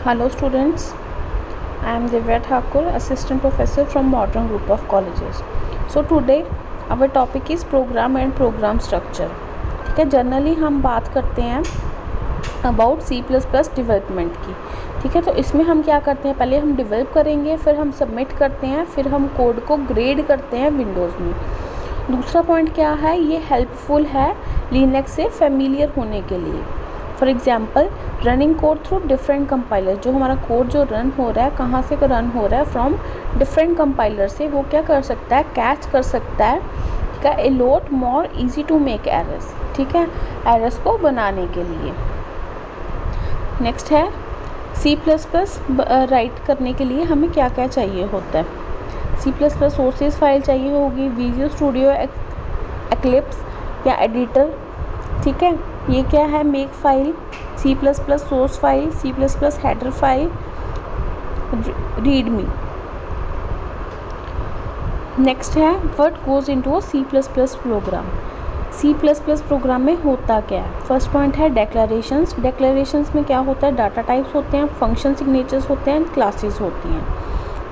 Hello students, I am Divya Thakur, Assistant Professor from Modern Group of Colleges. So today our topic is Program and Program Structure. ठीक है, generally हम बात करते हैं about C++ development की. ठीक है, तो इसमें हम क्या करते हैं, पहले हम डेवलप करेंगे, फिर हम सबमिट करते हैं, फिर हम कोड को ग्रेड करते हैं विंडोज़ में. दूसरा पॉइंट क्या है, ये हेल्पफुल है लिनक्स से फेमिलियर होने के लिए. For example running code through different compiler, जो हमारा कोड जो रन हो रहा है कहाँ से रन हो रहा है, फ्रॉम डिफरेंट कंपाइलर से, वो क्या कर सकता है, कैच कर सकता है. ठीक है, a lot more easy to make errors. ठीक है, एरर्स को बनाने के लिए. नेक्स्ट है C++ राइट करने के लिए हमें क्या क्या चाहिए होता है. C++ सोर्सेज फाइल चाहिए होगी, विजुअल स्टूडियो, एक्लिप्स या एडिटर. ठीक है, ये क्या है, make file, C++ source file, C++ header file, readme. Next है what goes into C++ program. C++ program में होता क्या है. फर्स्ट पॉइंट है डेक्लेरेशंस. डेक्लेरेशंस में क्या होता है, डाटा टाइप्स होते हैं, फंक्शन सिग्नेचर्स होते हैं, क्लासेस होती हैं.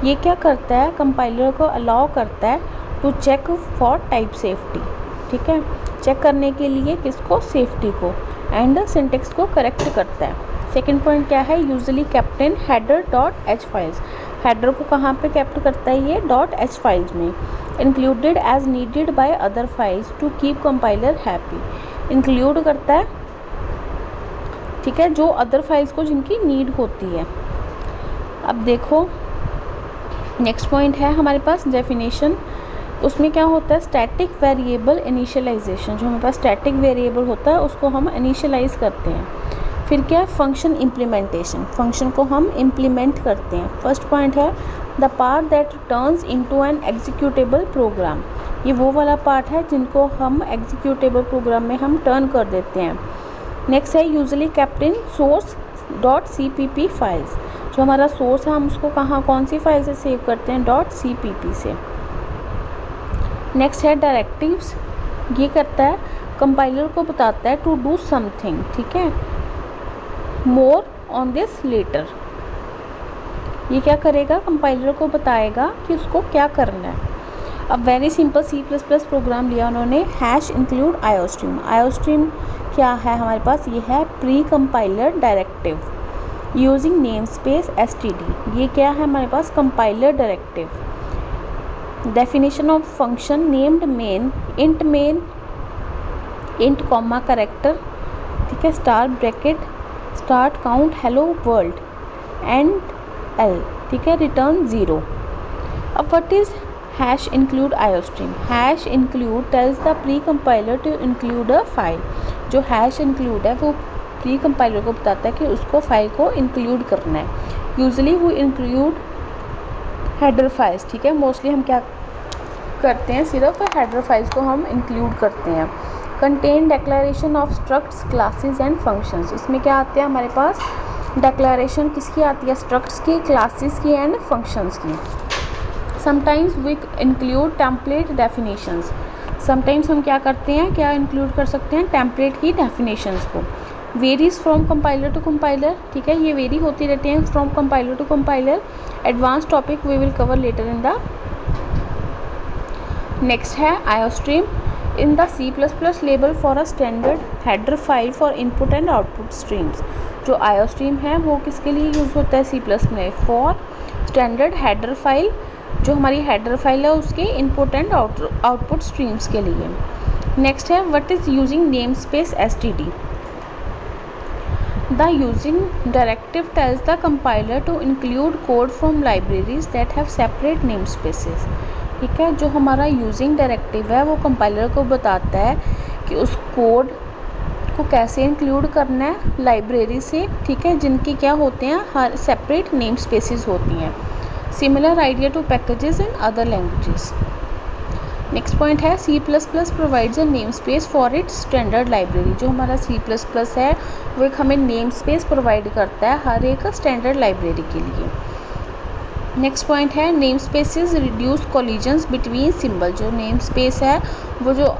ये क्या करता है, कंपाइलर को अलाउ करता है to check for type safety. ठीक है, चेक करने के लिए किसको, सेफ्टी को, एंड सिंटेक्स को करेक्ट करता है. सेकंड पॉइंट क्या है, usually kept in header.h files. Header को कहाँ पे कैप्ट करता है, ये .h फाइल्स में. Included as needed by other files to keep compiler happy. Include करता है, ठीक है, जो अदर फाइल्स को जिनकी नीड होती है. अब देखो नेक्स्ट पॉइंट है हमारे पास डेफिनेशन. उसमें क्या होता है, स्टैटिक वेरिएबल इनिशियलाइजेशन. जो हमारे पास स्टैटिक वेरिएबल होता है उसको हम इनिशियलाइज करते हैं. फिर क्या, फंक्शन इम्प्लीमेंटेशन. फंक्शन को हम इम्प्लीमेंट करते हैं. फर्स्ट पॉइंट है the part that turns into an executable program. ये वो वाला पार्ट है जिनको हम एग्जीक्यूटेबल प्रोग्राम में हम टर्न कर देते हैं. नेक्स्ट है यूजुअली केप्ट इन source.cpp फाइल्स. जो हमारा सोर्स है हम उसको कहाँ, कौन सी फाइल से सेव करते हैं, .cpp से. नेक्स्ट है डायरेक्टिव्स. ये करता है, कंपाइलर को बताता है टू डू समथिंग. ठीक है, मोर ऑन दिस लेटर. ये क्या करेगा, कंपाइलर को बताएगा कि उसको क्या करना है. अब वेरी सिंपल C++ प्रोग्राम लिया उन्होंने, हैश इंक्लूड आयोस्ट्रीम. आयोस्ट्रीम क्या है हमारे पास, ये है pre compiler directive using name space std. ये क्या है हमारे पास, compiler directive. Definition of function named main, int comma character. ठीक है, star bracket, start count hello world, end L. ठीक है, रिटर्न 0. अब what is hash include iostream. Hash include tells the pre compiler to include a file. जो hash include है वो pre compiler को बताता है कि उसको फाइल को इंक्लूड करना है. यूजुअली वो इंक्लूड हेडर फाइल्स. ठीक है, मोस्टली हम क्या करते हैं, सिर्फ हेडर फाइल्स को हम इंक्लूड करते हैं. Contain declaration of structs, classes and functions. इसमें क्या आते हैं हमारे पास, डेक्लेरेशन किसकी आती है, स्ट्रक्ट्स की, क्लासेस की एंड फंक्शंस की. Sometimes we include template definitions. Sometimes हम क्या करते हैं, क्या इंक्लूड कर सकते हैं, टेम्पलेट की डेफिनेशंस को. Varies from compiler to compiler. ठीक है, ये वेरी होती रहती हैं from compiler to compiler. Advance topic we will cover later in the. Next है iostream. In the C++ label for a standard header file for input and output streams. जो iostream है वो किसके लिए यूज़ होता है C++ में, for standard header file. जो हमारी हेडर फाइल है उसके इनपुट एंड आउटपुट स्ट्रीम्स के लिए. नेक्स्ट है what is using name space std. The using directive tells the compiler to include code from libraries that have separate namespaces. ठीक है, जो हमारा यूजिंग डायरेक्टिव है वो कंपाइलर को बताता है कि उस कोड को कैसे इंक्लूड करना है लाइब्रेरी से. ठीक है, जिनकी क्या होते हैं, हर सेपरेट नेम स्पेसेस होती हैं. Similar idea to packages in other languages. Next point है C++ provides a name space for its standard library. जो हमारा C++ है वो एक हमें नेम स्पेस प्रोवाइड करता है हर एक स्टैंडर्ड लाइब्रेरी के लिए. नेक्स्ट पॉइंट है name spaces reduce collisions between symbol. जो नेम स्पेस है वो जो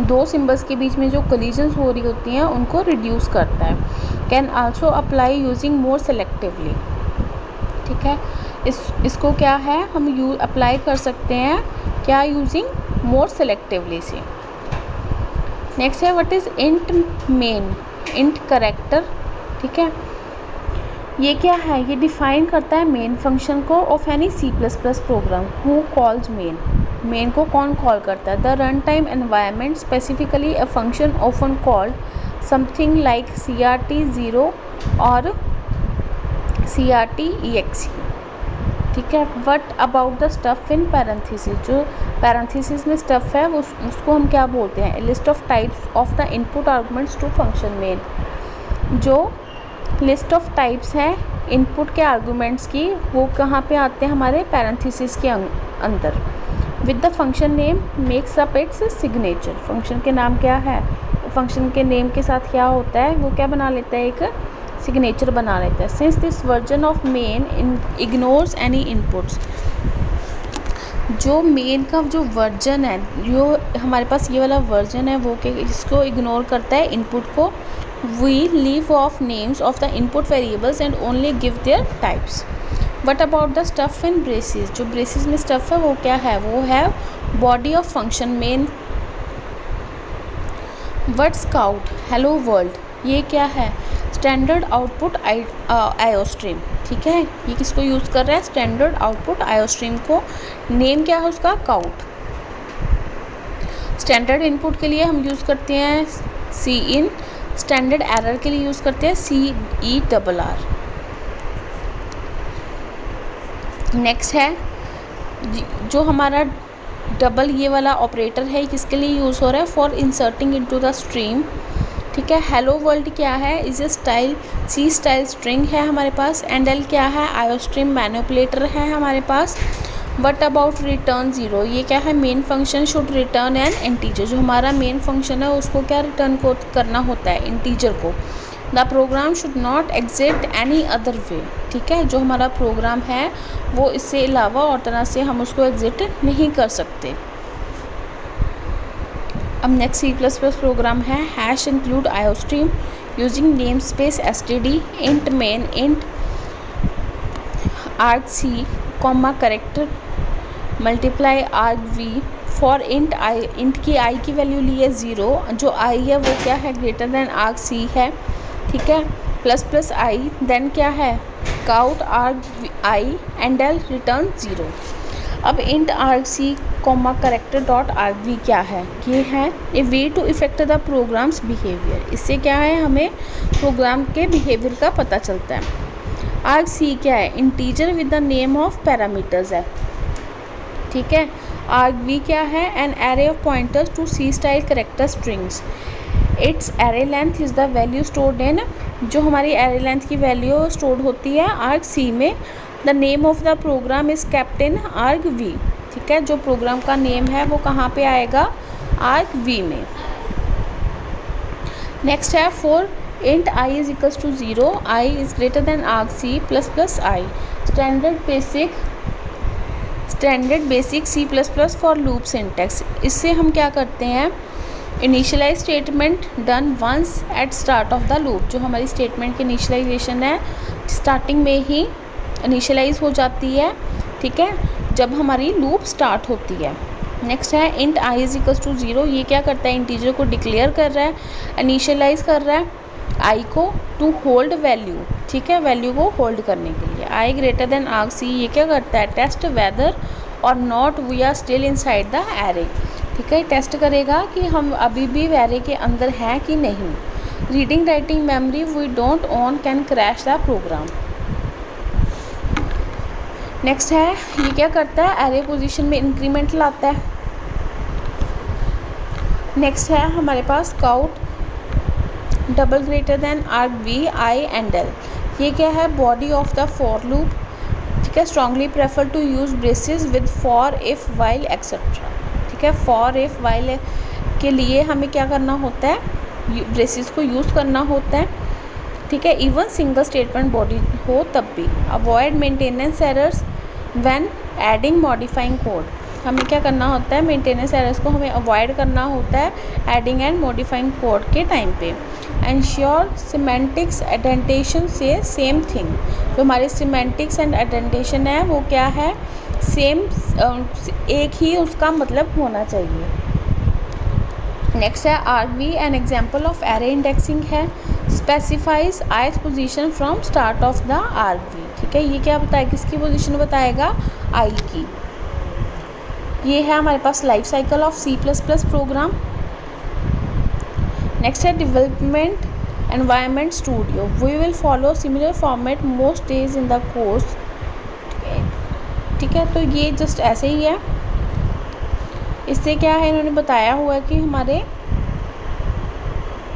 दो सिंबल्स के बीच में जो कोलिजन्स हो रही होती हैं उनको रिड्यूस करता है। Can also apply using more selectively. ठीक है, इसको क्या है हम अप्लाई कर सकते हैं क्या, यूजिंग मोर सेलेक्टिवली से। नेक्स्ट है what is int main, int character. ठीक है, ये क्या है, ये डिफाइन करता है मेन फंक्शन को of any C++ program. Who calls main, main को कौन कॉल करता है। The run time environment specifically a function often called something like CRT0 और CRT-exe। ठीक है, what about the stuff in parenthesis. जो पैरेंथेसिस में स्टफ है उसको हम क्या बोलते हैं, list of types of the input arguments to function main. जो लिस्ट ऑफ टाइप्स हैं इनपुट के आर्गुमेंट्स की, वो कहाँ पे आते हैं, हमारे पैरेंथेसिस के अंदर। With the function name makes up it's signature. Function के नाम क्या है, फंक्शन के नेम के साथ क्या होता है, वो क्या बना लेता है, एक सिग्नेचर बना लेता है। Since this version of main ignores any inputs. जो मेन का जो वर्जन है, जो हमारे पास ये वाला वर्जन है, वो इसको इग्नोर करता है इनपुट को। We leave off names of the input variables and only give their types. What about the stuff in braces? जो braces में stuff है वो क्या है, वो है body of function main। Word scout, hello world, ये क्या है, standard output iostream। ठीक है, ये किसको यूज़ कर रहा है, standard output iostream को। नेम क्या है उसका, काउट। स्टैंडर्ड इनपुट के लिए हम यूज़ करते हैं cin, स्टैंडर्ड एरर के लिए यूज़ करते हैं CERR। नेक्स्ट है जो हमारा डबल ये वाला ऑपरेटर है, किसके लिए यूज़ हो रहा है, for inserting into the stream. ठीक है, हेलो वर्ल्ड क्या है, is a style C style string है हमारे पास। एंड एल क्या है, आयोस्ट्रीम मैनिपुलेटर है हमारे पास। वट अबाउट रिटर्न 0, ये क्या है, main function should return N integer. जो हमारा मेन फंक्शन है उसको क्या रिटर्न को करना होता है, इंटीजर को। The programme should not exit any other way. ठीक है, जो हमारा प्रोग्राम है वो इससे अलावा और तरह से हम उसको एग्जिट नहीं कर सकते। अब नेक्स्ट C++ प्रोग्राम है hash include iostream using name space std int main int argc comma character multiply argv for int I. Int की आई की वैल्यू ली है 0, जो आई है वो क्या है, ग्रेटर देन argc है। ठीक है, प्लस प्लस आई, देन क्या है, cout argI and L return 0। अब int argc comma character dot argv क्या है, ये है a way to affect the program's behaviour. इससे क्या है, हमें प्रोग्राम के बिहेवियर का पता चलता है। argc क्या है, integer with the name of parameters है। ठीक है, argv क्या है, an array of pointers to C style character strings. Its array length is the value stored in, जो हमारी एरे लेंथ की वैल्यू स्टोर्ड होती है argc में। The name of the program is kept in argv। ठीक है, जो programme का नेम है वो कहाँ पे आएगा, argv में। नेक्स्ट है for int i is equals to 0, i is greater than argc plus plus i। Standard basic C++ for loop syntax. इससे हम क्या करते हैं, initialize statement done once at start of the loop. जो हमारी statement की initialisation है starting में ही इनिशियलाइज हो जाती है। ठीक है, जब हमारी लूप स्टार्ट होती है। नेक्स्ट है int i is equals to 0, ये क्या करता है, इंटीजर को डिक्लेयर कर रहा है, इनिशियलाइज कर रहा है i को टू होल्ड वैल्यू। ठीक है, वैल्यू को होल्ड करने के लिए। i ग्रेटर देन argc, ये क्या करता है, test whether or not we are still inside the array. ठीक है, टेस्ट करेगा कि हम अभी भी एरे के अंदर हैं कि नहीं। Reading writing memory we don't own can crash the program. Next है ये क्या करता है, एरे पोजीशन में इंक्रीमेंट लाता है। नेक्स्ट है हमारे पास cout double greater than argv i and l, ये क्या है, body of the for loop. ठीक है, strongly prefer to use braces with for if while etcetera. ठीक है, फॉर इफ वाइल के लिए हमें क्या करना होता है, ब्रेसेस को यूज़ करना होता है। ठीक है, इवन सिंगल स्टेटमेंट बॉडी हो तब भी। Avoid maintenance errors when adding modifying code, हमें क्या करना होता है, मेंटेनेंस एरर्स को हमें अवॉइड करना होता है एडिंग एंड मॉडिफाइंग कोड के टाइम पे। एंश्योर सिमेंटिक्स एडेंटेशन से सेम थिंग, जो हमारे सिमेंटिक्स एंड एडेंटेशन है वो क्या है, सेम, एक ही उसका मतलब होना चाहिए। नेक्स्ट है argv, an example of array indexing है, specifies ith position from start of the argv. ठीक है, ये क्या बताएगा, किसकी पोजीशन बताएगा, आई की। ये है हमारे पास life cycle of C++ program. Next है development environment studio, we will follow similar format most days in the course. ठीक है, तो ये जस्ट ऐसे ही है। इससे क्या है, इन्होंने बताया हुआ है कि हमारे